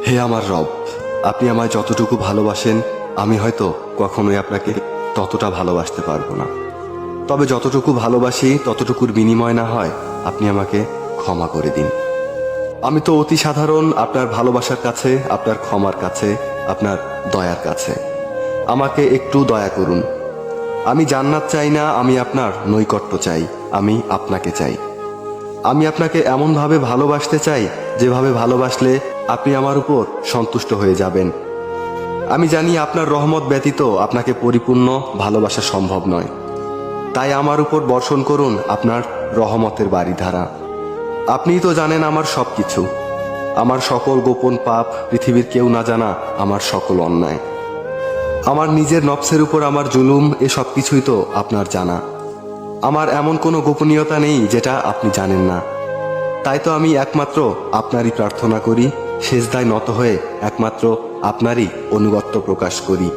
হে আমার রব, আপনি আমায় যতটুকু ভালোবাসেন আমি হয়তো কখনোই আপনাকে ততটা ভালোবাসতে পারবো না। তবে যতটুকু ভালোবাসি ততটুকুর বিনিময় না হয় আপনি আমাকে ক্ষমা করে দিন। আমি তো অতি সাধারণ আপনার ভালোবাসার কাছে, আপনার ক্ষমার কাছে, আপনার দয়ার কাছে। আমাকে একটু দয়া করুন। আমি জান্নাত চাই না, আমি আপনার নৈকট্য চাই, আমি আপনাকে চাই। আমি আপনাকে এমনভাবে ভালোবাসতে চাই যেভাবে ভালোবাসলে আপনি আমার উপর সন্তুষ্ট হয়ে যাবেন। আমি জানি আপনার রহমত ব্যতীত আপনাকে পরিপূর্ণ ভালোবাসা সম্ভব নয়। তাই আমার উপর বর্ষণ করুন আপনার রহমতের বারিধারা। আপনিই তো জানেন আমার সব কিছু, আমার সকল গোপন পাপ, পৃথিবীর কেউ না জানা আমার সকল অন্যায়, আমার নিজের নফসের উপর আমার জুলুম, এ সব কিছুই তো আপনার জানা। আমার এমন কোনো গোপনীয়তা নেই যেটা আপনি জানেন না। তাই তো আমি একমাত্র আপনারই প্রার্থনা করি, সেজদায় নত হয়ে একমাত্র আপনারই অনুগত্য প্রকাশ করি,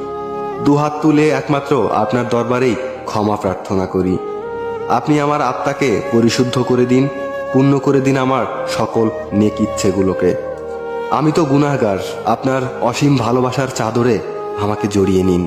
দুহাত তুলে একমাত্র আপনার দরবারেই ক্ষমা প্রার্থনা করি। আপনি আমার আত্মাকে পরিশুদ্ধ করে দিন, পূর্ণ করে দিন আমার সকল নেক ইচ্ছেগুলোকে। আমি তো গুনাহগার, আপনার অসীম ভালোবাসার চাদরে আমাকে জড়িয়ে নিন।